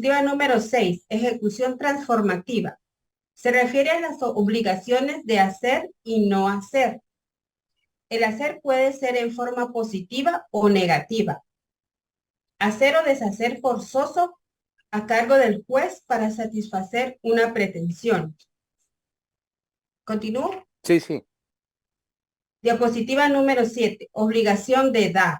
Diapositiva número 6, ejecución transformativa. Se refiere a las obligaciones de hacer y no hacer. El hacer puede ser en forma positiva o negativa. Hacer o deshacer forzoso a cargo del juez para satisfacer una pretensión. ¿Continúo? Sí, sí. Diapositiva número 7, obligación de dar.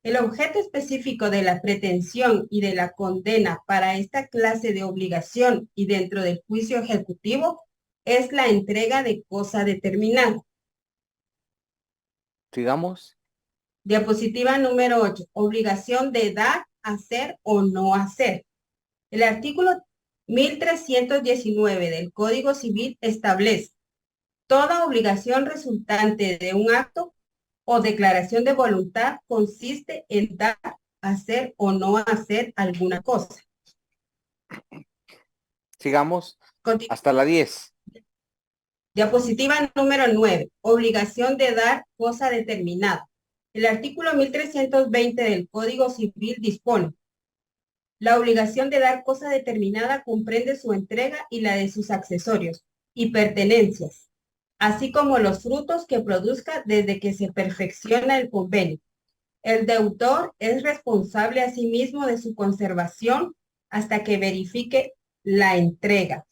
El objeto específico de la pretensión y de la condena para esta clase de obligación y dentro del juicio ejecutivo es la entrega de cosa determinada. Sigamos. Diapositiva número 8, obligación de dar, hacer o no hacer. El artículo 1319 del Código Civil establece toda obligación resultante de un acto o declaración de voluntad consiste en dar, hacer o no hacer alguna cosa. Sigamos Continúo. hasta la 10. Diapositiva número 9. Obligación de dar cosa determinada. El artículo 1320 del Código Civil dispone: la obligación de dar cosa determinada comprende su entrega y la de sus accesorios y pertenencias, así como los frutos que produzca desde que se perfecciona el convenio. El deudor es responsable asimismo de su conservación hasta que verifique la entrega.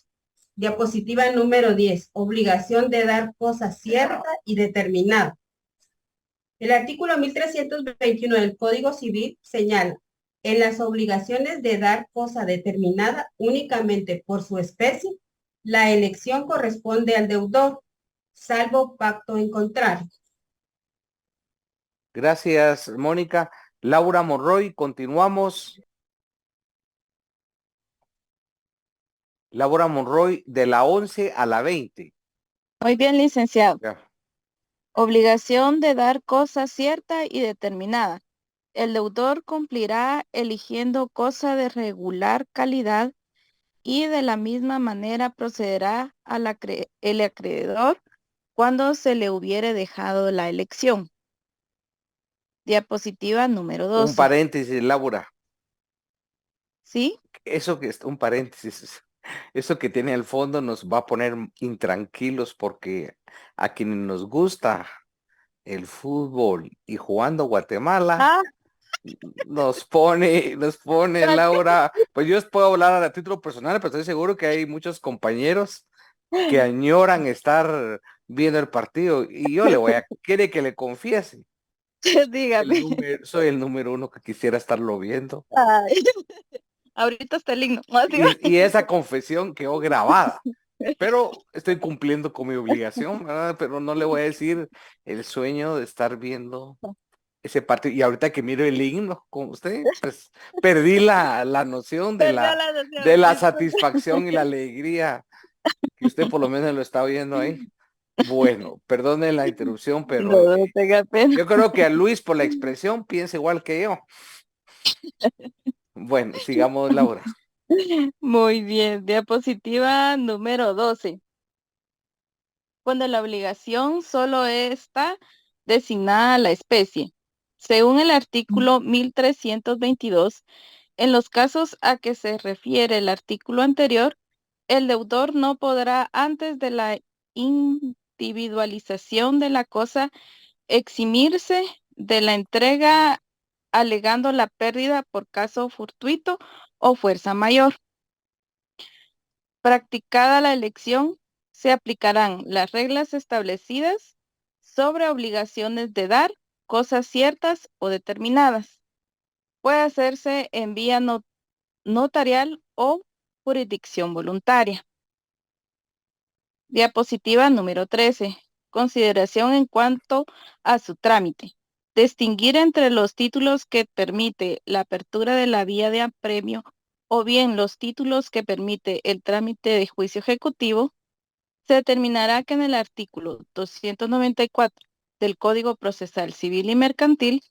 Diapositiva número 10. Obligación de dar cosa cierta y determinada. El artículo 1321 del Código Civil señala: en las obligaciones de dar cosa determinada únicamente por su especie, la elección corresponde al deudor, salvo pacto en contrario. Gracias, Mónica. Laura Monroy, continuamos. Laura Monroy, de la 11 a la 20. Muy bien, licenciado. Ya. Obligación de dar cosa cierta y determinada. El deudor cumplirá eligiendo cosa de regular calidad y de la misma manera procederá el acreedor cuando se le hubiere dejado la elección. Diapositiva número Un 12. paréntesis, Laura. ¿Sí? Eso que es un paréntesis. Eso que tiene al fondo nos va a poner intranquilos porque a quienes nos gusta el fútbol y jugando Guatemala, Ah, nos pone Laura, pues yo os puedo hablar a título personal, pero estoy seguro que hay muchos compañeros que añoran estar viendo el partido y yo quiere que le confiese. dígame. Soy el número uno que quisiera estarlo viendo. Ay, ahorita está el himno. Y esa confesión quedó grabada. Pero estoy cumpliendo con mi obligación, ¿verdad? Pero no le voy a decir el sueño de estar viendo ese partido. Y ahorita que miro el himno con usted, pues perdí la noción de Perdió la, la de noción, la disculpe. satisfacción y la alegría que usted por lo menos lo está viendo ahí. Bueno, perdone la interrupción, No, pero no tenga pena. yo creo que a Luis por la expresión piensa igual que yo. Bueno, sigamos, Laura. Muy bien. Diapositiva número 12. Cuando la obligación solo está designada a la especie. Según el artículo 1322, en los casos a que se refiere el artículo anterior, el deudor no podrá, antes de la individualización de la cosa, eximirse de la entrega alegando la pérdida por caso fortuito o fuerza mayor. Practicada la elección, se aplicarán las reglas establecidas sobre obligaciones de dar cosas ciertas o determinadas. Puede hacerse en vía notarial o jurisdicción voluntaria. Diapositiva número 13. Consideración en cuanto a su trámite. Distinguir entre los títulos que permite la apertura de la vía de apremio o bien los títulos que permite el trámite de juicio ejecutivo. Se determinará que en el artículo 294 del Código Procesal Civil y Mercantil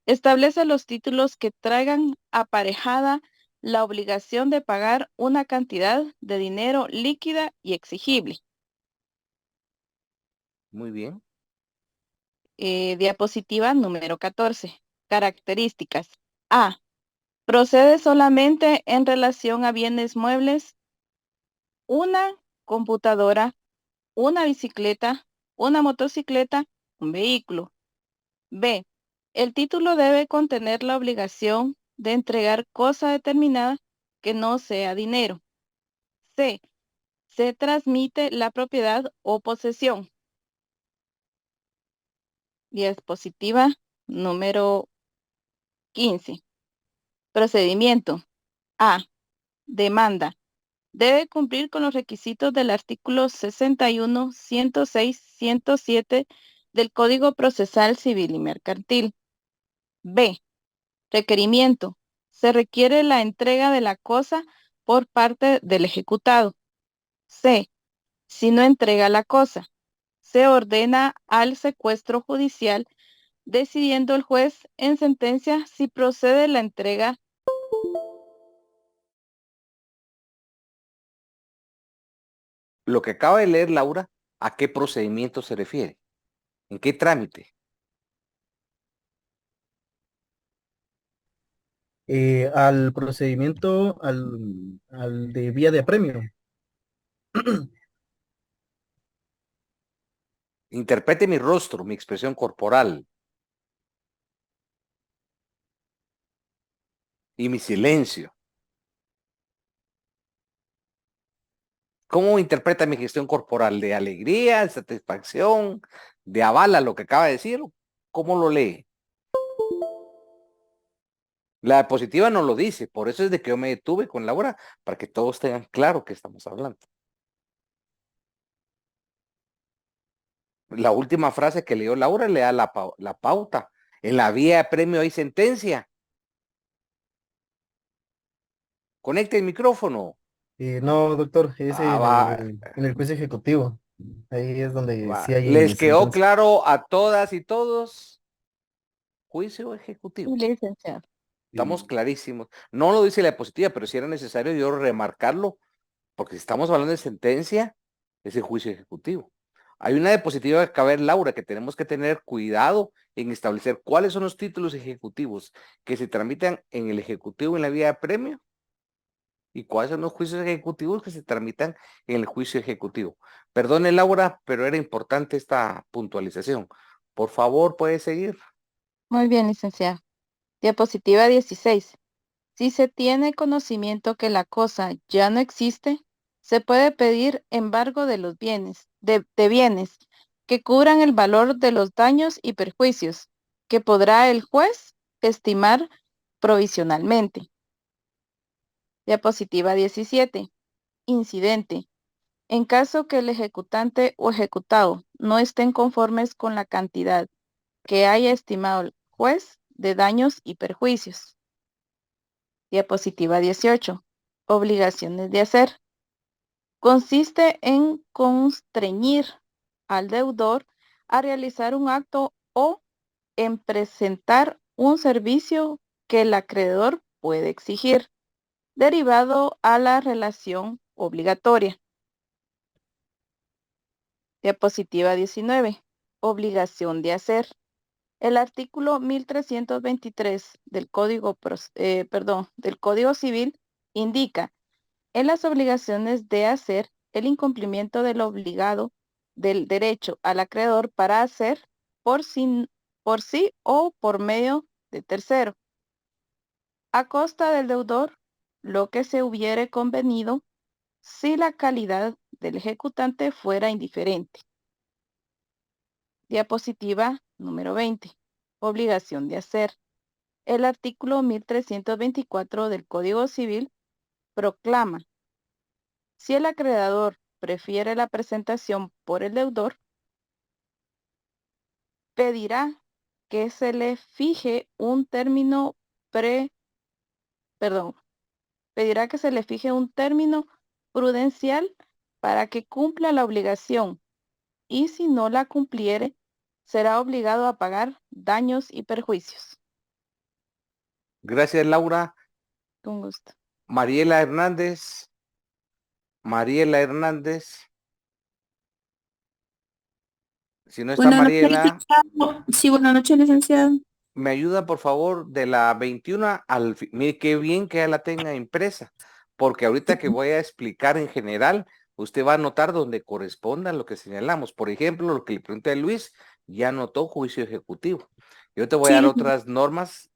establece los títulos que traigan aparejada la obligación de pagar una cantidad de dinero líquida y exigible. Muy bien. Diapositiva número 14. Características. A. Procede solamente en relación a bienes muebles, una computadora, una bicicleta, una motocicleta, un vehículo. B. El título debe contener la obligación de entregar cosa determinada que no sea dinero. C. Se transmite la propiedad o posesión. Diapositiva número 15. Procedimiento. A. Demanda. Debe cumplir con los requisitos del artículo 61, 106, 107 del Código Procesal Civil y Mercantil. B. Requerimiento. Se requiere la entrega de la cosa por parte del ejecutado. C. Si no entrega la cosa, se ordena al secuestro judicial, decidiendo el juez en sentencia si procede la entrega. Lo que acaba de leer Laura, ¿a qué procedimiento se refiere? ¿En qué trámite? Al procedimiento, al de vía de apremio. Interprete mi rostro, mi expresión corporal y mi silencio. ¿Cómo interpreta mi gestión corporal? ¿De alegría, de satisfacción, de avala lo que acaba de decir? ¿Cómo lo lee? La diapositiva no lo dice, por eso es de que yo me detuve con Laura, para que todos tengan claro qué estamos hablando. La última frase que leyó Laura le da la pauta. En la vía de premio hay sentencia. Conecte el micrófono. No, doctor, es Va, en el juicio ejecutivo. Ahí es donde va. sí hay ¿Les quedó sentencia. claro a todas y todos? Juicio ejecutivo. Licenciado. Estamos clarísimos. No lo dice la diapositiva, pero si era necesario yo remarcarlo, porque si estamos hablando de sentencia, es el juicio ejecutivo. Hay una diapositiva que acaba de ver Laura, que tenemos que tener cuidado en establecer cuáles son los títulos ejecutivos que se tramitan en el ejecutivo en la vía de premio y cuáles son los juicios ejecutivos que se tramitan en el juicio ejecutivo. Perdone, Laura, pero era importante esta puntualización. Por favor, puede seguir. Muy bien, licenciado. Diapositiva 16. Si se tiene conocimiento que la cosa ya no existe, se puede pedir embargo de los bienes, de bienes que cubran el valor de los daños y perjuicios que podrá el juez estimar provisionalmente. Diapositiva 17. Incidente. En caso que el ejecutante o ejecutado no estén conformes con la cantidad que haya estimado el juez de daños y perjuicios. Diapositiva 18. Obligaciones de hacer. Consiste en constreñir al deudor a realizar un acto o en presentar un servicio que el acreedor puede exigir, derivado a la relación obligatoria. Diapositiva 19. Obligación de hacer. El artículo 1323 del del Código Civil indica en las obligaciones de hacer el incumplimiento del obligado del derecho al acreedor para hacer por sí o por medio de tercero, a costa del deudor, lo que se hubiere convenido si la calidad del ejecutante fuera indiferente. Diapositiva número 20. Obligación de hacer. El artículo 1324 del Código Civil proclama: si el acreedor prefiere la presentación por el deudor, pedirá que se le fije un término pedirá que se le fije un término prudencial para que cumpla la obligación, y si no la cumpliere, será obligado a pagar daños y perjuicios. Gracias, Laura. Con gusto. Mariela Hernández. Mariela Hernández. Si no está Buenas noches, Mariela, licenciado. Sí, buenas noches, licenciado. me ayuda por favor de la 21 al fin. Mire qué bien que ya la tenga impresa, porque ahorita que voy a explicar en general, usted va a anotar donde corresponda lo que señalamos. Por ejemplo, lo que le pregunté a Luis, ya anotó juicio ejecutivo. Yo te voy a dar Sí, otras normas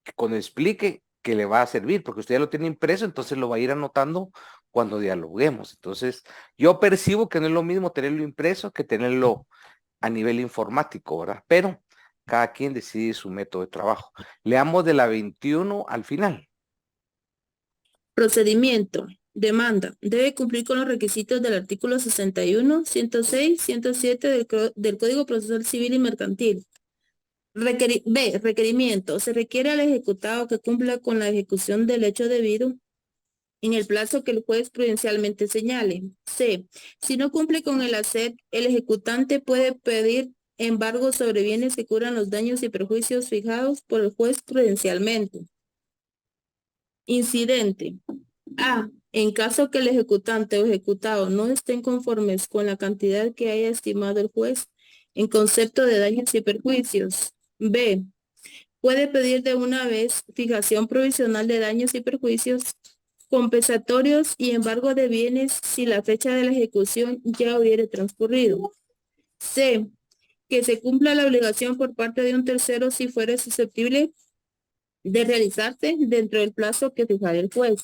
que cuando explique que le va a servir, porque usted ya lo tiene impreso, entonces lo va a ir anotando cuando dialoguemos. Entonces, yo percibo que no es lo mismo tenerlo impreso que tenerlo a nivel informático, ¿verdad? Pero cada quien decide su método de trabajo. Leamos de la 21 al final. procedimiento. Demanda. Debe cumplir con los requisitos del artículo 61, 106, 107 del Código Procesal Civil y Mercantil. B. Requerimiento. Se requiere al ejecutado que cumpla con la ejecución del hecho debido en el plazo que el juez prudencialmente señale. C. Si no cumple con el hacer, el ejecutante puede pedir embargo sobre bienes que cubran los daños y perjuicios fijados por el juez prudencialmente. Incidente. A. En caso que el ejecutante o ejecutado no estén conformes con la cantidad que haya estimado el juez en concepto de daños y perjuicios. B. Puede pedir de una vez fijación provisional de daños y perjuicios compensatorios y embargo de bienes si la fecha de la ejecución ya hubiere transcurrido. C. Que se cumpla la obligación por parte de un tercero si fuere susceptible de realizarse dentro del plazo que fijara el juez.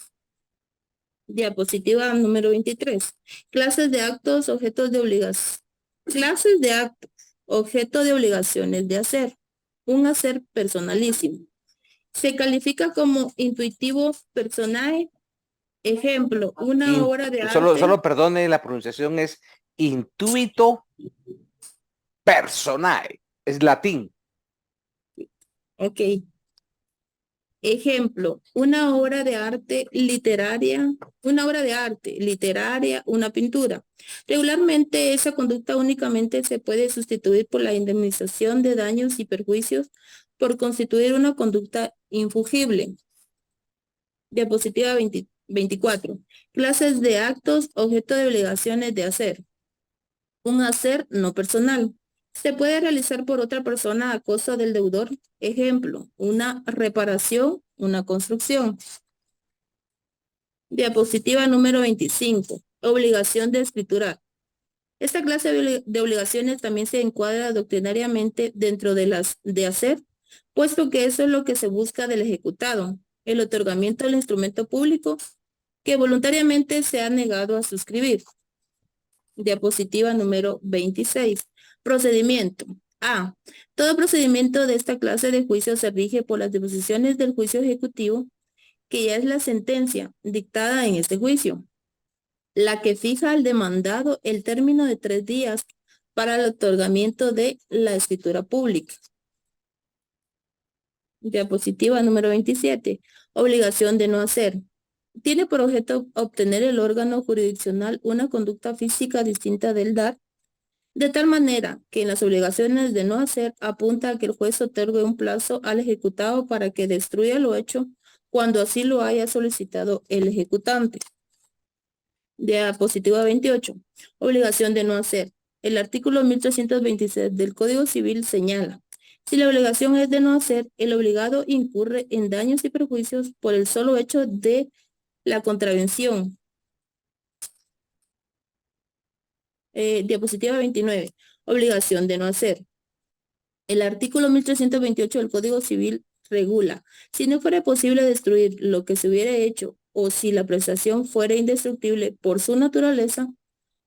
Diapositiva número 23. Clases de actos, objetos de obligación. Clases de actos, objeto de obligaciones de hacer. Un hacer personalísimo. Se califica como intuitivo personaje. Ejemplo, una obra de arte. Solo perdone, la pronunciación es intuito personae. Es latín. Ok. Ejemplo, una obra de arte literaria, una pintura. Regularmente esa conducta únicamente se puede sustituir por la indemnización de daños y perjuicios por constituir una conducta infugible. Diapositiva 24. Clases de actos, objeto de obligaciones de hacer. Un hacer no personal. Se puede realizar por otra persona a costa del deudor. Ejemplo, una reparación, una construcción. Diapositiva número 25. Obligación de escriturar. Esta clase de obligaciones también se encuadra doctrinariamente dentro de las de hacer, puesto que eso es lo que se busca del ejecutado, el otorgamiento del instrumento público que voluntariamente se ha negado a suscribir. Diapositiva número 26. Procedimiento. A. Todo procedimiento de esta clase de juicio se rige por las disposiciones del juicio ejecutivo, que ya es la sentencia dictada en este juicio, la que fija al demandado el término de 3 días para el otorgamiento de la escritura pública. Diapositiva número 27. Obligación de no hacer. Tiene por objeto obtener el órgano jurisdiccional una conducta física distinta del dar, de tal manera que en las obligaciones de no hacer apunta a que el juez otorgue un plazo al ejecutado para que destruya lo hecho cuando así lo haya solicitado el ejecutante. Diapositiva 28. Obligación de no hacer. El artículo 1326 del Código Civil señala: si la obligación es de no hacer, el obligado incurre en daños y perjuicios por el solo hecho de la contravención. Diapositiva 29. Obligación de no hacer. El artículo 1328 del Código Civil regula: si no fuera posible destruir lo que se hubiera hecho o si la prestación fuera indestructible por su naturaleza,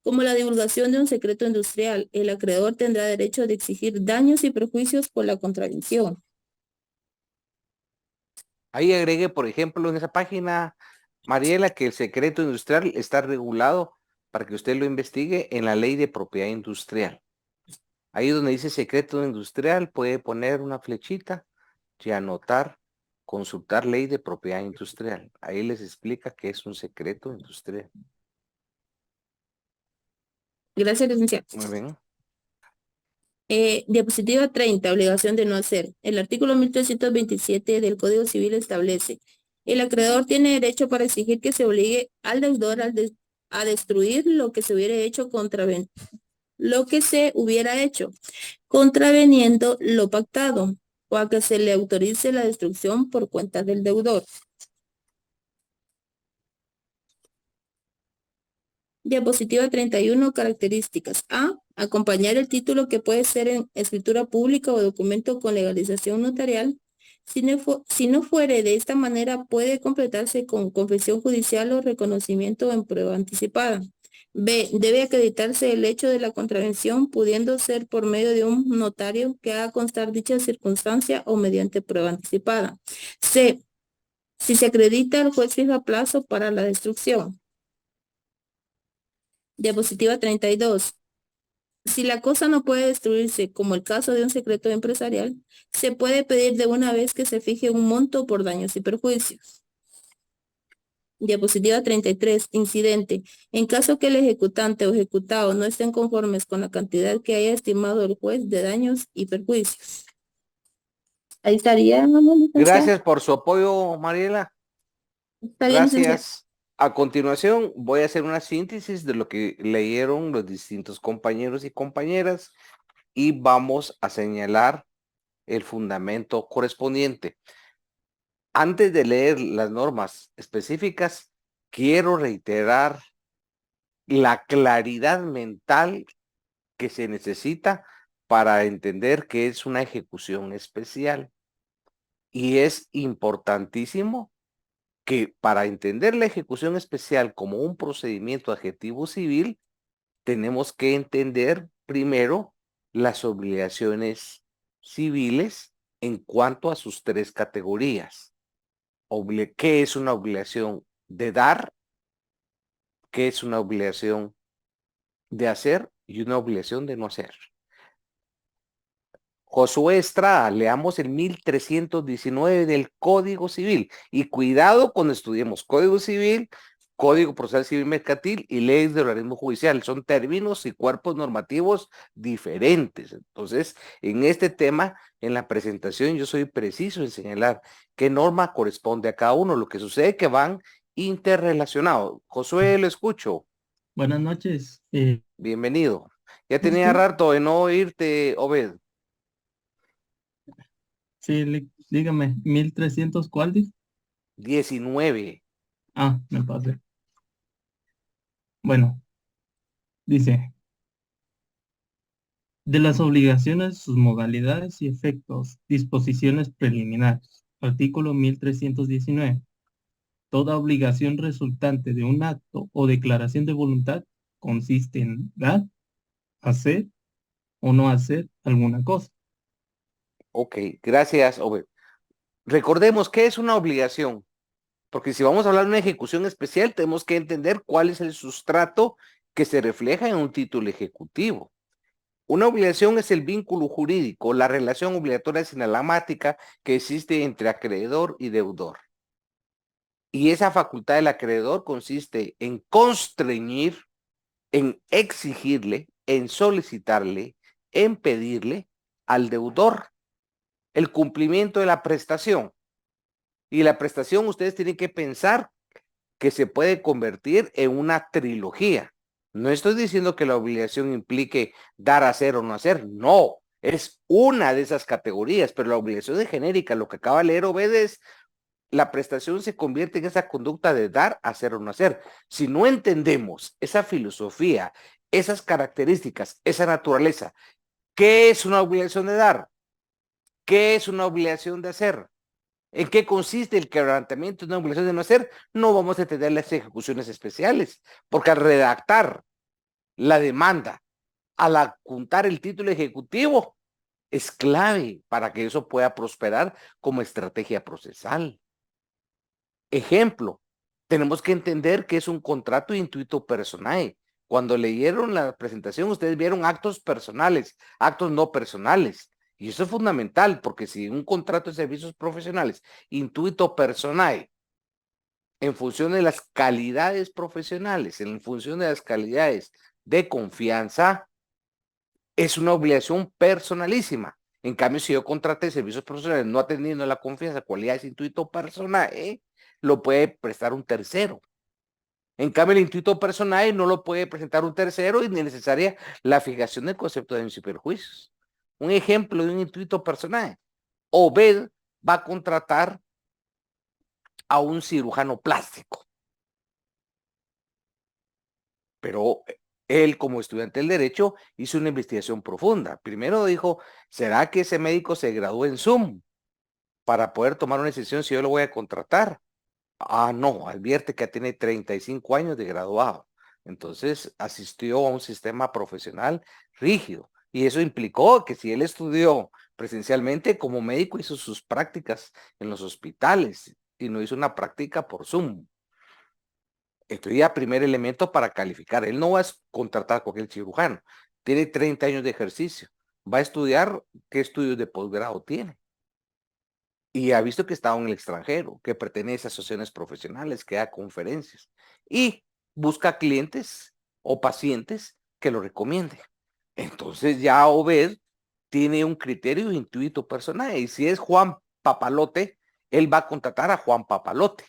como la divulgación de un secreto industrial, el acreedor tendrá derecho de exigir daños y perjuicios por la contravención. Ahí agregué, por ejemplo, en esa página, Mariela, que el secreto industrial está regulado para que usted lo investigue en la ley de propiedad industrial. Ahí donde dice secreto industrial, puede poner una flechita y anotar, consultar ley de propiedad industrial. Ahí les explica qué es un secreto industrial. Gracias, licenciado. Muy bien. Diapositiva 30, obligación de no hacer. El artículo 1327 del Código Civil establece: el acreedor tiene derecho para exigir que se obligue al deudor a destruir lo que se hubiera hecho contraveniendo lo pactado. o a que se le autorice la destrucción por cuenta del deudor. Diapositiva 31, características. A. Acompañar el título que puede ser en escritura pública o documento con legalización notarial. Si no fuere de esta manera, puede completarse con confesión judicial o reconocimiento en prueba anticipada. B. Debe acreditarse el hecho de la contravención, pudiendo ser por medio de un notario que haga constar dicha circunstancia o mediante prueba anticipada. C. Si se acredita, el juez fija plazo para la destrucción. Diapositiva 32. Si la cosa no puede destruirse, como el caso de un secreto empresarial, se puede pedir de una vez que se fije un monto por daños y perjuicios. Diapositiva 33. Incidente. En caso que el ejecutante o ejecutado no estén conformes con la cantidad que haya estimado el juez de daños y perjuicios. Ahí estaría, licenciada. Gracias por su apoyo, Mariela. Está bien, licenciada. Gracias. A continuación, voy a hacer una síntesis de lo que leyeron los distintos compañeros y compañeras y vamos a señalar el fundamento correspondiente. Antes de leer las normas específicas, quiero reiterar la claridad mental que se necesita para entender que es una ejecución especial. Y es importantísimo que para entender la ejecución especial como un procedimiento adjetivo civil, tenemos que entender primero las obligaciones civiles en cuanto a sus tres categorías. ¿Qué es una obligación de dar? ¿Qué es una obligación de hacer? Y una obligación de no hacer. Josué Estrada, leamos el 1319 del Código Civil. Y cuidado cuando estudiemos Código Civil, Código Procesal Civil Mercantil y leyes de organismo judicial. Son términos y cuerpos normativos diferentes. Entonces, en este tema, en la presentación, yo soy preciso en señalar qué norma corresponde a cada uno. Lo que sucede es que van interrelacionados. Josué, lo escucho. Buenas noches. Bienvenido. Ya tenía rato de no oírte, Obed. Sí, dígame, 1300, ¿cuál dice? 19. Ah, me pasé. Bueno, dice, de las obligaciones, sus modalidades y efectos, disposiciones preliminares. Artículo 1319. Toda obligación resultante de un acto o declaración de voluntad consiste en dar, hacer o no hacer alguna cosa. Ok, gracias, Obed. Recordemos qué es una obligación, porque si vamos a hablar de una ejecución especial, tenemos que entender cuál es el sustrato que se refleja en un título ejecutivo. Una obligación es el vínculo jurídico, la relación obligatoria sinalamática que existe entre acreedor y deudor. Y esa facultad del acreedor consiste en constreñir, en exigirle, en solicitarle, en pedirle al deudor el cumplimiento de la prestación. Y la prestación ustedes tienen que pensar que se puede convertir en una trilogía. No estoy diciendo que la obligación implique dar, hacer o no hacer. No, es una de esas categorías, pero la obligación es genérica. Lo que acaba de leer Obed es la prestación se convierte en esa conducta de dar, hacer o no hacer. Si no entendemos esa filosofía, esas características, esa naturaleza, ¿qué es una obligación de dar? ¿Qué es una obligación de hacer? ¿En qué consiste el quebrantamiento de una obligación de no hacer? No vamos a entender las ejecuciones especiales, porque al redactar la demanda, al adjuntar el título ejecutivo, es clave para que eso pueda prosperar como estrategia procesal. Ejemplo, tenemos que entender que es un contrato intuito personae. Cuando leyeron la presentación, ustedes vieron actos personales, actos no personales. Y eso es fundamental, porque si un contrato de servicios profesionales, intuito personae, en función de las calidades profesionales, en función de las calidades de confianza, es una obligación personalísima. En cambio, si yo contraté servicios profesionales no atendiendo la confianza, cualidades intuito personae, lo puede prestar un tercero. En cambio, el intuito personal no lo puede presentar un tercero y ni es necesaria la fijación del concepto de daños y perjuicios. Un ejemplo de un intuito personal. Obed va a contratar a un cirujano plástico. Pero él, como estudiante del derecho, hizo una investigación profunda. Primero dijo, ¿será que ese médico se graduó en Zoom para poder tomar una decisión si yo lo voy a contratar? Ah, no, advierte que tiene 35 años de graduado. Entonces asistió a un sistema profesional rígido. Y eso implicó que si él estudió presencialmente como médico, hizo sus prácticas en los hospitales y no hizo una práctica por Zoom. Esto ya primer elemento para calificar. Él no va a contratar a cualquier cirujano. Tiene 30 años de ejercicio. Va a estudiar qué estudios de posgrado tiene. Y ha visto que está en el extranjero, que pertenece a asociaciones profesionales, que da conferencias. Y busca clientes o pacientes que lo recomienden. Entonces ya Obed tiene un criterio intuito personal. Y si es Juan Papalote, él va a contratar a Juan Papalote.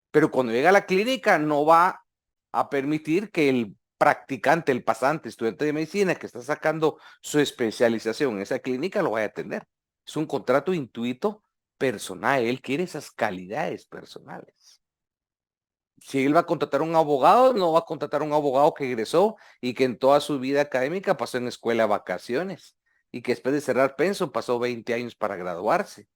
Pero cuando llega a la clínica no va a permitir que el practicante, el pasante, estudiante de medicina que está sacando su especialización en esa clínica lo vaya a atender. Es un contrato intuito personal. Él quiere esas calidades personales. Si él va a contratar a un abogado, no va a contratar a un abogado que egresó y que en toda su vida académica pasó en escuela vacaciones y que después de cerrar penso pasó 20 años para graduarse.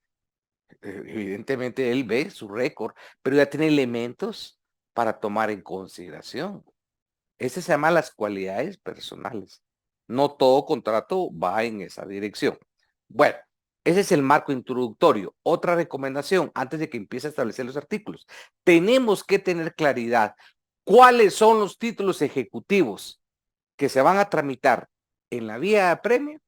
Evidentemente él ve su récord, pero ya tiene elementos para tomar en consideración. Ese se llama las cualidades personales. No todo contrato va en esa dirección. Bueno, ese es el marco introductorio. Otra recomendación antes de que empiece a establecer los artículos. Tenemos que tener claridad cuáles son los títulos ejecutivos que se van a tramitar en la vía de apremio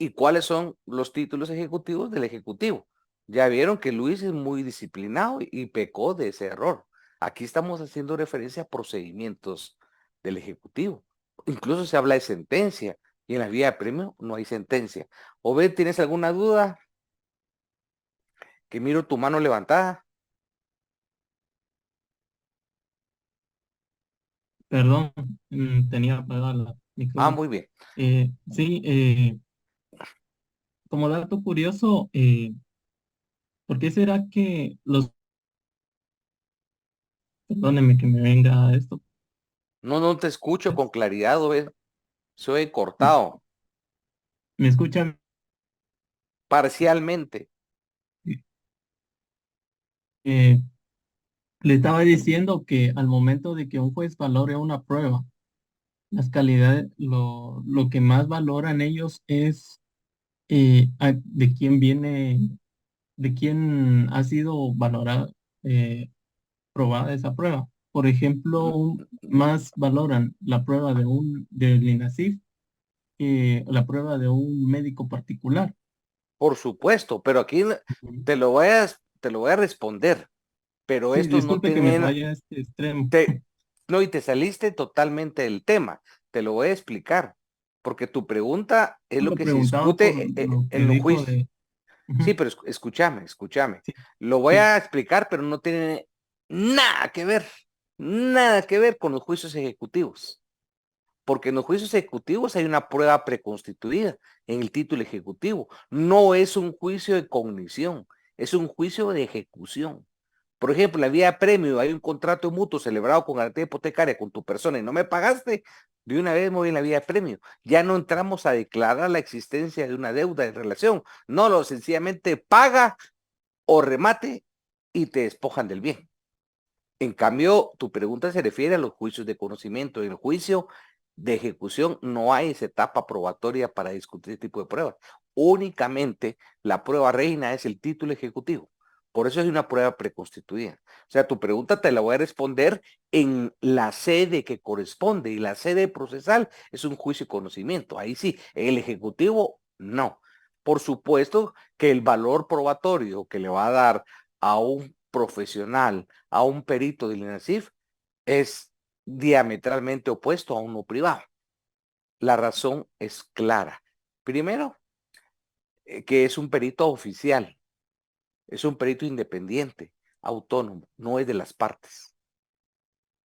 y cuáles son los títulos ejecutivos del ejecutivo. Ya vieron que Luis es muy disciplinado y pecó de ese error. Aquí estamos haciendo referencia a procedimientos del ejecutivo. Incluso se habla de sentencia y en la vía de premio no hay sentencia. Obed, ¿tienes alguna duda? Que miro tu mano levantada. Perdón, tenía apagada la Ah, micrófono. muy bien. Sí, como dato curioso, ¿por qué será que perdóneme que me venga esto, No te escucho con claridad, Obed. Soy cortado me escuchan? parcialmente. Eh, Le estaba diciendo que al momento de que un juez valore una prueba, las calidades, lo que más valoran ellos es de quién viene, de quién ha sido valorada, probada esa prueba. Por ejemplo, más valoran la prueba del INASIF que la prueba de un médico particular. Por supuesto, pero aquí Ujú. te lo voy a responder, pero Sí, esto no disculpe que me tiene, vaya a este extremo. no, y te saliste totalmente del tema. Te lo voy a explicar, porque tu pregunta es lo Lo que se preguntaba por discute lo que en los dijo juicios. de... Sí, Ujú. pero escúchame. Sí, Lo voy sí, a explicar, pero no tiene nada que ver con los juicios ejecutivos. Porque en los juicios ejecutivos hay una prueba preconstituida en el título ejecutivo. No es un juicio de cognición, es un juicio de ejecución. Por ejemplo, en la vía de premio hay un contrato mutuo celebrado con garantía hipotecaria con tu persona y no me pagaste, de una vez me voy en la vía de premio. Ya no entramos a declarar la existencia de una deuda en relación. No, lo sencillamente paga o remate y te despojan del bien. En cambio, tu pregunta se refiere a los juicios de conocimiento. En el juicio de ejecución no hay esa etapa probatoria para discutir este tipo de pruebas. Únicamente la prueba reina es el título ejecutivo. Por eso es una prueba preconstituida. O sea, tu pregunta te la voy a responder en la sede que corresponde y la sede procesal es un juicio de conocimiento. Ahí sí, en el ejecutivo no. Por supuesto que el valor probatorio que le va a dar a un profesional, a un perito del INASIF, es diametralmente opuesto a uno privado. La razón es clara. Primero, que es un perito oficial, es un perito independiente, autónomo, no es de las partes.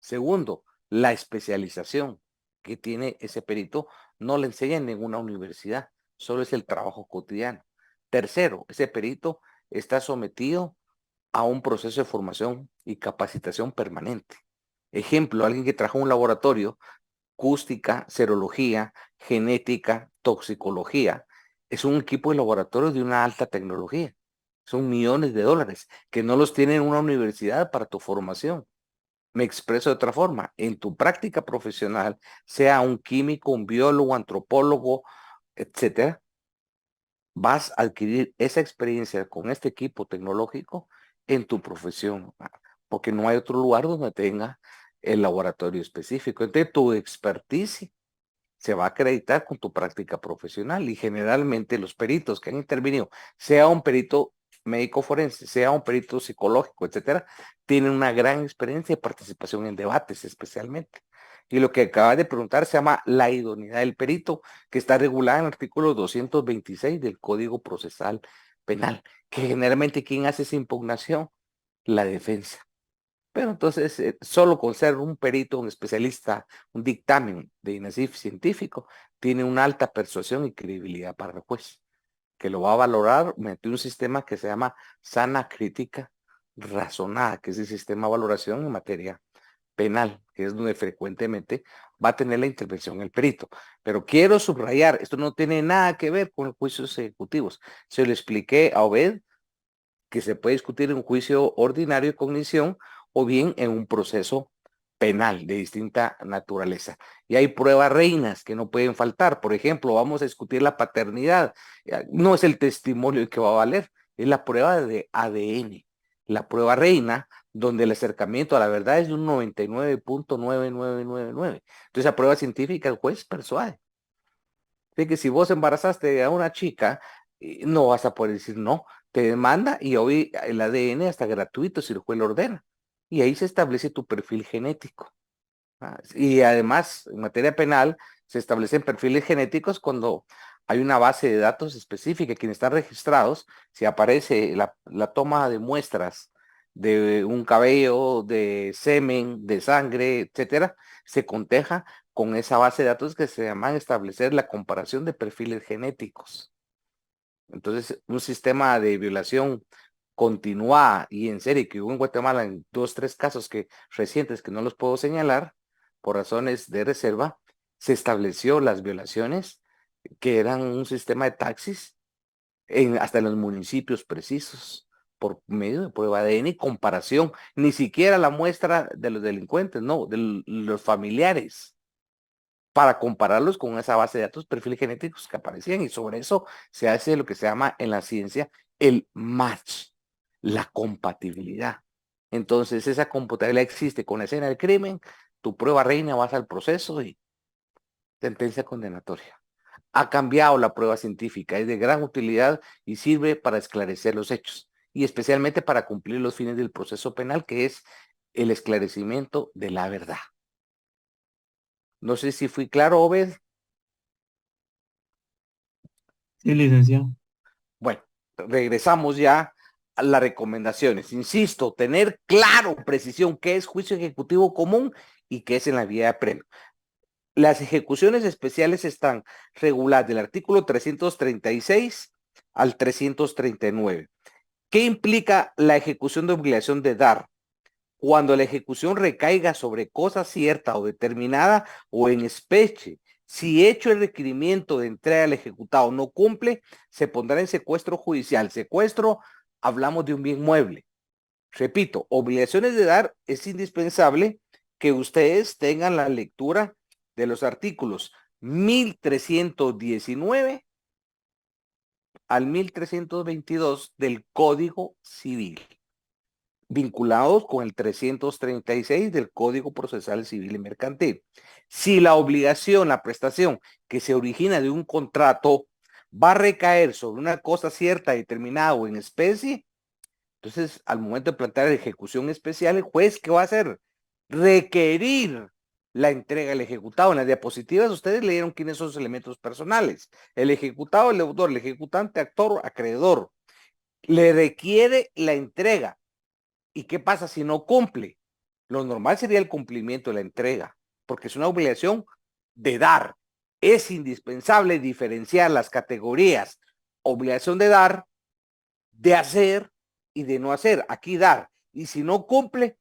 Segundo, la especialización que tiene ese perito no le enseña en ninguna universidad, solo es el trabajo cotidiano. Tercero, ese perito está sometido a un proceso de formación y capacitación permanente. Ejemplo, alguien que trabaja en un laboratorio, acústica, serología, genética, toxicología, es un equipo de laboratorio de una alta tecnología. Son millones de dólares que no los tiene una universidad para tu formación. Me expreso de otra forma, en tu práctica profesional, sea un químico, un biólogo, antropólogo, etcétera, vas a adquirir esa experiencia con este equipo tecnológico en tu profesión, porque no hay otro lugar donde tenga el laboratorio específico. Entonces, tu expertise se va a acreditar con tu práctica profesional y generalmente los peritos que han intervenido, sea un perito médico forense, sea un perito psicológico, etcétera, tienen una gran experiencia de participación en debates especialmente. Y lo que acaba de preguntar se llama la idoneidad del perito, que está regulada en el artículo 226 del Código Procesal Penal, que generalmente ¿quién hace esa impugnación? La defensa. Pero entonces, solo con ser un perito, un especialista, un dictamen de INASIF científico, tiene una alta persuasión y credibilidad para el juez, que lo va a valorar mediante un sistema que se llama sana crítica razonada, que es el sistema de valoración en materia penal, que es donde frecuentemente va a tener la intervención el perito. Pero quiero subrayar, esto no tiene nada que ver con los juicios ejecutivos. Se lo expliqué a Obed, que se puede discutir en un juicio ordinario de cognición o bien en un proceso penal de distinta naturaleza. Y hay pruebas reinas que no pueden faltar. Por ejemplo, vamos a discutir la paternidad. No es el testimonio el que va a valer, es la prueba de ADN. La prueba reina, donde el acercamiento a la verdad es de un 99.9999. Entonces, la prueba científica, el juez persuade. Así que si vos embarazaste a una chica, no vas a poder decir no, te demanda y hoy el ADN hasta gratuito si el juez lo ordena. Y ahí se establece tu perfil genético. Y además, en materia penal, se establecen perfiles genéticos cuando hay una base de datos específica. Quienes están registrados, si aparece la toma de muestras de un cabello, de semen, de sangre, etcétera, se conteja con esa base de datos que se llaman establecer la comparación de perfiles genéticos. Entonces, un sistema de violación continuada y en serie que hubo en Guatemala en 2, 3 casos recientes que no los puedo señalar por razones de reserva, se estableció las violaciones que eran un sistema de taxis hasta en los municipios precisos por medio de prueba de ADN y comparación, ni siquiera la muestra de los delincuentes, no, de los familiares, para compararlos con esa base de datos, perfiles genéticos que aparecían, y sobre eso se hace lo que se llama en la ciencia el match, la compatibilidad. Entonces, esa compatibilidad existe con la escena del crimen, tu prueba reina, vas al proceso y sentencia condenatoria. Ha cambiado la prueba científica, es de gran utilidad y sirve para esclarecer los hechos, y especialmente para cumplir los fines del proceso penal, que es el esclarecimiento de la verdad. No sé si fui claro, Obed. Sí, licenciado. Bueno, regresamos ya a las recomendaciones. Insisto, tener claro, precisión, qué es juicio ejecutivo común y qué es en la vía de apremio. Las ejecuciones especiales están reguladas del artículo 336 al 339. ¿Qué implica la ejecución de obligación de dar? Cuando la ejecución recaiga sobre cosa cierta o determinada o en especie, si hecho el requerimiento de entrega al ejecutado no cumple, se pondrá en secuestro judicial. Secuestro, hablamos de un bien mueble. Repito, obligaciones de dar, es indispensable que ustedes tengan la lectura de los artículos 1319 al 1322 del Código Civil, vinculados con el 336 del Código Procesal Civil y Mercantil. Si la obligación, la prestación que se origina de un contrato va a recaer sobre una cosa cierta, determinada o en especie, entonces al momento de plantear la ejecución especial, el juez, ¿qué va a hacer? Requerir la entrega del ejecutado. En las diapositivas ustedes leyeron quiénes son los elementos personales. El ejecutado, el deudor, el ejecutante, actor, acreedor. Le requiere la entrega. ¿Y qué pasa si no cumple? Lo normal sería el cumplimiento de la entrega, porque es una obligación de dar. Es indispensable diferenciar las categorías obligación de dar, de hacer y de no hacer. Aquí dar. Y si no cumple,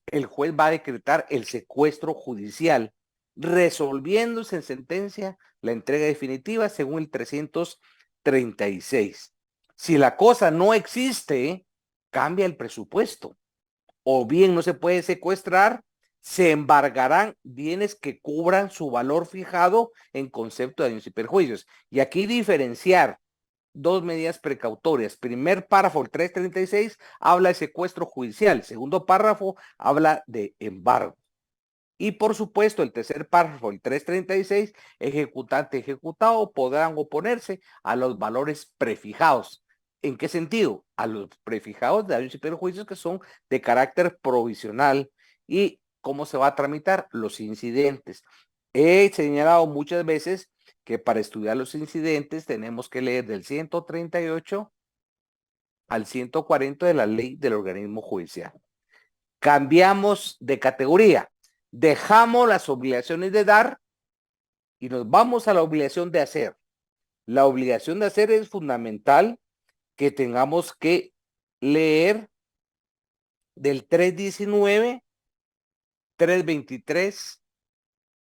el juez va a decretar el secuestro judicial, resolviéndose en sentencia la entrega definitiva según el 336. Si la cosa no existe, cambia el presupuesto. O bien no se puede secuestrar, se embargarán bienes que cubran su valor fijado en concepto de daños y perjuicios. Y aquí diferenciar dos medidas precautorias. Primer párrafo, el 336, habla de secuestro judicial. Segundo párrafo, habla de embargo. Y por supuesto, el tercer párrafo, el 336, ejecutante y ejecutado podrán oponerse a los valores prefijados. ¿En qué sentido? A los prefijados de daños y perjuicios que son de carácter provisional. ¿Y cómo se va a tramitar? Los incidentes. He señalado muchas veces que para estudiar los incidentes tenemos que leer del 138 al 140 de la ley del organismo judicial. Cambiamos de categoría, dejamos las obligaciones de dar y nos vamos a la obligación de hacer. La obligación de hacer es fundamental que tengamos que leer del 319, 323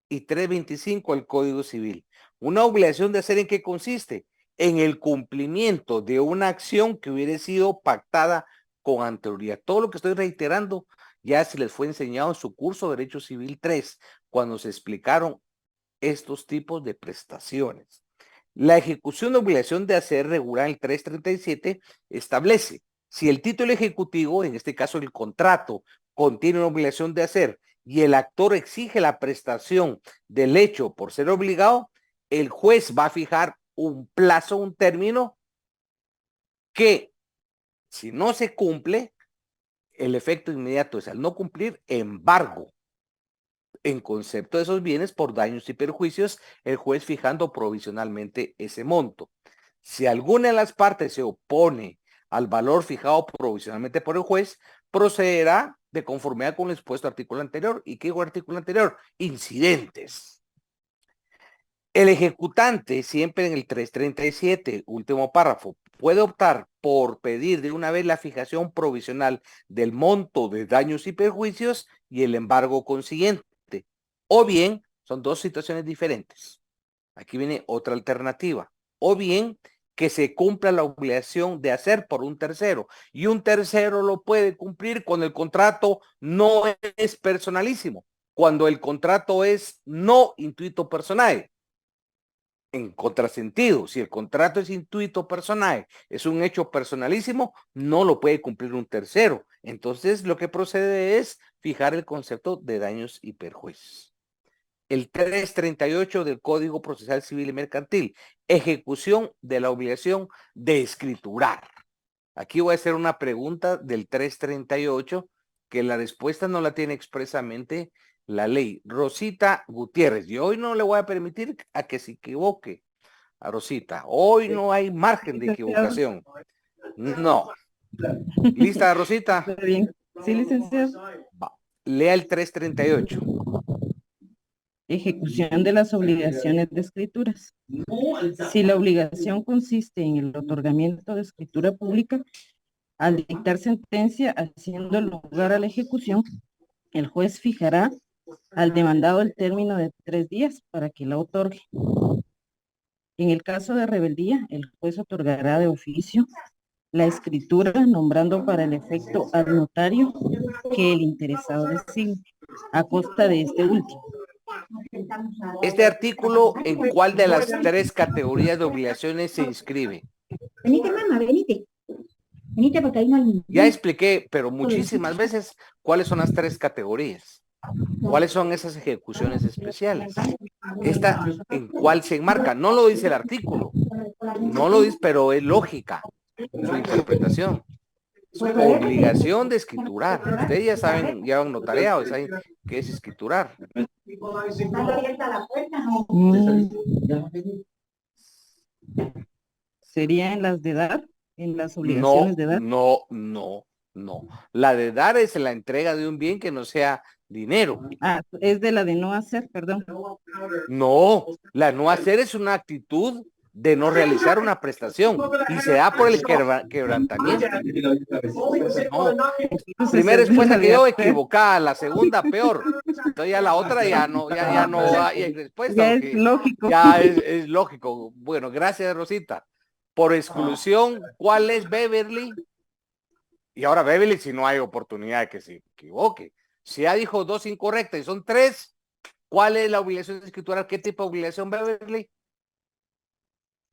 y 325 del Código Civil. Una obligación de hacer, ¿en qué consiste? En el cumplimiento de una acción que hubiera sido pactada con anterioridad. Todo lo que estoy reiterando ya se les fue enseñado en su curso de Derecho Civil 3, cuando se explicaron estos tipos de prestaciones. La ejecución de obligación de hacer regular el 337 establece si el título ejecutivo, en este caso el contrato, contiene una obligación de hacer y el actor exige la prestación del hecho por ser obligado, el juez va a fijar un plazo, un término que si no se cumple, el efecto inmediato es al no cumplir, embargo en concepto de esos bienes por daños y perjuicios, el juez fijando provisionalmente ese monto. Si alguna de las partes se opone al valor fijado provisionalmente por el juez, procederá de conformidad con el expuesto artículo anterior. ¿Y qué dijo el artículo anterior? Incidentes. El ejecutante, siempre en el 337, último párrafo, puede optar por pedir de una vez la fijación provisional del monto de daños y perjuicios y el embargo consiguiente. O bien, son dos situaciones diferentes. Aquí viene otra alternativa. O bien, que se cumpla la obligación de hacer por un tercero. Y un tercero lo puede cumplir cuando el contrato no es personalísimo. Cuando el contrato es no intuito personae. En contrasentido, si el contrato es intuito personae, es un hecho personalísimo, no lo puede cumplir un tercero. Entonces, lo que procede es fijar el concepto de daños y perjuicios. El 338 del Código Procesal Civil y Mercantil, ejecución de la obligación de escriturar. Aquí voy a hacer una pregunta del 338 que la respuesta no la tiene expresamente la ley. Rosita Gutiérrez, y hoy no le voy a permitir a que se equivoque a Rosita. Hoy no hay margen de equivocación. No. ¿Lista, Rosita? Bien. Sí, licenciado. Va. Lea el 338. Ejecución de las obligaciones de escrituras. Si la obligación consiste en el otorgamiento de escritura pública, al dictar sentencia haciendo lugar a la ejecución, el juez fijará al demandado el término de 3 días para que la otorgue. En el caso de rebeldía, el juez otorgará de oficio la escritura, nombrando para el efecto al notario que el interesado designe, a costa de este último. Este artículo, ¿en cuál de las 3 categorías de obligaciones se inscribe? Venite, mamá, venite. Venite porque ahí no hay... Ya expliqué, pero muchísimas veces, cuáles son las 3 categorías. ¿Cuáles son esas ejecuciones especiales? Esta, ¿en cuál se enmarca? No lo dice el artículo. No lo dice, pero es lógica su interpretación. Es obligación de escriturar. Ustedes ya saben, ya han notariado, saben qué es escriturar. ¿Sería en las de dar? ¿En las obligaciones de dar? No. La de dar es la entrega de un bien que no sea dinero. Ah, es de la de no hacer, perdón. No, la no hacer es una actitud de no realizar una prestación y se da por el quebrantamiento. No. Primera respuesta que dio equivocada, la segunda peor. Entonces ya la otra ya no hay respuesta. Ya es lógico. Ya es lógico. Bueno, gracias, Rosita. Por exclusión, ¿cuál es Beverly? Y ahora Beverly, si no hay oportunidad de que se equivoque. Si ya dijo 2 incorrectas y son 3, ¿cuál es la obligación escritural? ¿Qué tipo de obligación, Beverly?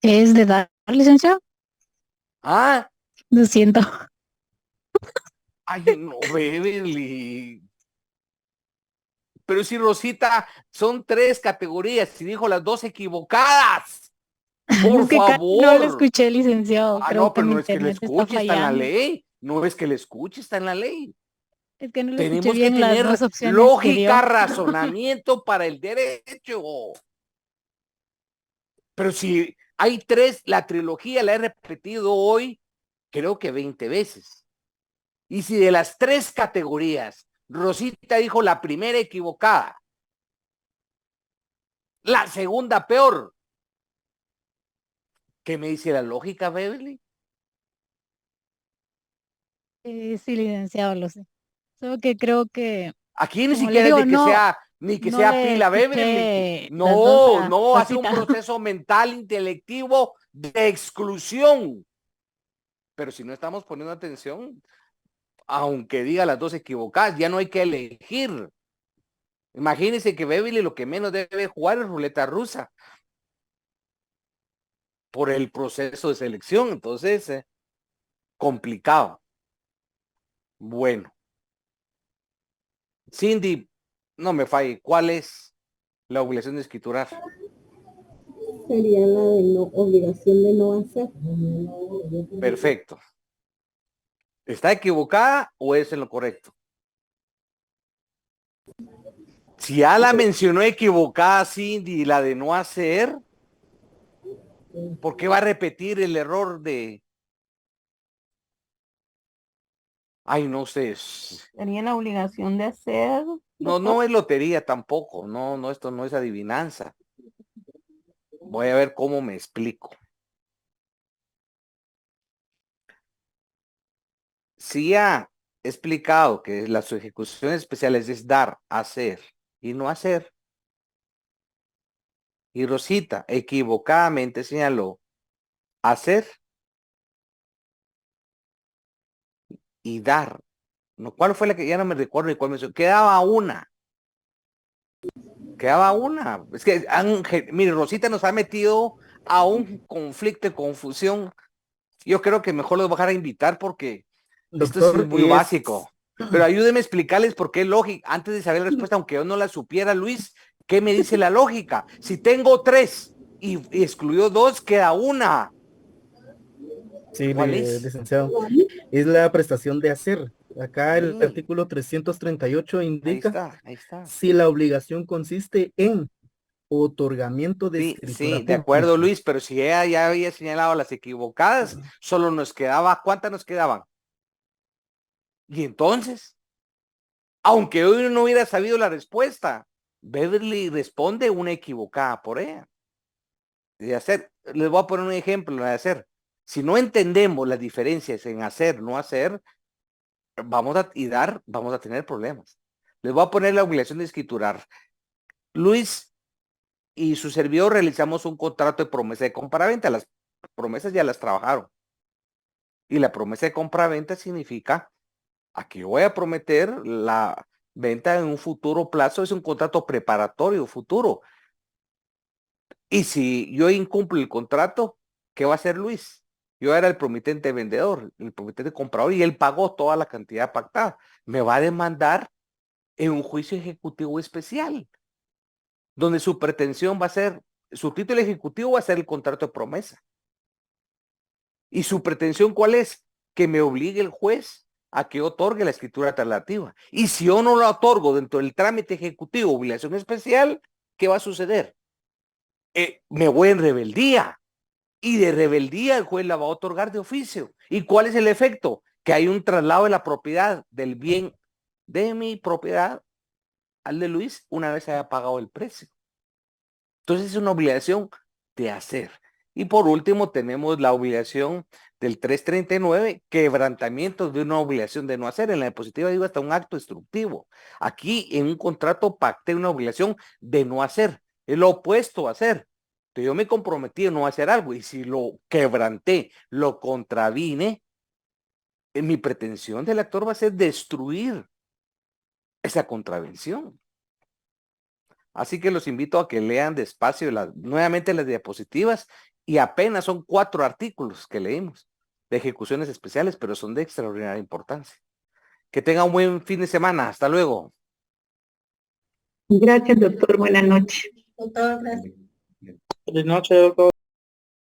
¿Es de dar, licenciado? Ah, Lo siento. ay, no, Beverly. Pero si Rosita, son 3 categorías y dijo las 2 equivocadas. Por Es que casi favor. no lo escuché, licenciado. Ah, Creo no, pero mi no es que le internet está escuche, está en la fallando. ley. No es que le escuche, está en la ley. Es que no lo escuché Tenemos que bien las tener dos opciones que lógica, dio. razonamiento para el derecho. Pero si hay 3, la trilogía la he repetido hoy, creo que 20 veces. Y si de las 3 categorías, Rosita dijo la primera equivocada, la segunda peor, ¿qué me dice la lógica, Beverly? Sí, licenciado, lo sé. Solo que creo que, Aquí ni como le siquiera digo, es de que no, sea, ni que no sea le pila, Beverly. escuché las dos a No, hace un Rosita. proceso mental, intelectivo de exclusión. Pero si no estamos poniendo atención, aunque diga las 2 equivocadas, ya no hay que elegir. Imagínense que Beverly lo que menos debe jugar es ruleta rusa por el proceso de selección. Entonces, complicado. Bueno. Cindy, no me falle, ¿cuál es la obligación de escriturar? Sería la de no, obligación de no hacer. Perfecto. ¿Está equivocada o es en lo correcto? Si ya la mencionó equivocada, Cindy, la de no hacer, ¿por qué va a repetir el error de... Ay, no sé. Tenía la obligación de hacer. No es lotería tampoco. No, esto no es adivinanza. Voy a ver cómo me explico. Si ya he explicado que las ejecuciones especiales es dar, hacer y no hacer, y Rosita equivocadamente señaló hacer y dar. No, ¿cuál fue la que ya no me recuerdo ni cuál mencionó? Quedaba una. Es que, Ángel, mire, Rosita nos ha metido a un conflicto de confusión. Yo creo que mejor los voy a dejar a invitar porque esto sí es Doctor, muy básico. Pero ayúdeme a explicarles por qué es lógica. Antes de saber la respuesta, aunque yo no la supiera, Luis, ¿qué me dice la lógica? Si tengo 3 y excluyó 2, queda una. Sí, ¿Cuál es? licenciado. Es la prestación de hacer. Acá el Sí. artículo 338 indica Ahí está. si la obligación consiste en otorgamiento de escritura Sí, de pública. acuerdo, Luis, pero si ella ya había señalado las equivocadas, solo nos quedaba, ¿cuántas nos quedaban? Y entonces, aunque hoy no hubiera sabido la respuesta, Beverly responde una equivocada por ella. De hacer, les voy a poner un ejemplo de hacer. Si no entendemos las diferencias en hacer, no hacer, vamos a tener problemas. Les voy a poner la obligación de escriturar. Luis y su servidor realizamos un contrato de promesa de compraventa. Las promesas ya las trabajaron. Y la promesa de compraventa significa, aquí voy a prometer la venta en un futuro plazo, es un contrato preparatorio futuro. Y si yo incumplo el contrato, ¿qué va a hacer Luis? Yo era el promitente vendedor, el promitente comprador, y él pagó toda la cantidad pactada. Me va a demandar en un juicio ejecutivo especial, donde su pretensión va a ser, su título ejecutivo va a ser el contrato de promesa. ¿Y su pretensión cuál es? Que me obligue el juez a que otorgue la escritura alternativa. Y si yo no la otorgo dentro del trámite ejecutivo, obligación especial, ¿qué va a suceder? Me voy en rebeldía. Y de rebeldía el juez la va a otorgar de oficio. ¿Y cuál es el efecto? Que hay un traslado de la propiedad, del bien de mi propiedad al de Luis una vez haya pagado el precio. Entonces es una obligación de hacer. Y por último tenemos la obligación del 339, quebrantamiento de una obligación de no hacer. En la diapositiva digo hasta un acto instructivo. Aquí en un contrato pacté una obligación de no hacer, es lo opuesto a hacer. Entonces yo me comprometí a no hacer algo y si lo quebranté, lo contravine, mi pretensión del actor va a ser destruir esa contravención. Así que los invito a que lean despacio nuevamente las diapositivas y apenas son 4 artículos que leímos de ejecuciones especiales, pero son de extraordinaria importancia. Que tengan un buen fin de semana. Hasta luego. Gracias, doctor. Buenas noches. Doctor, gracias. Buenas noches, doctor.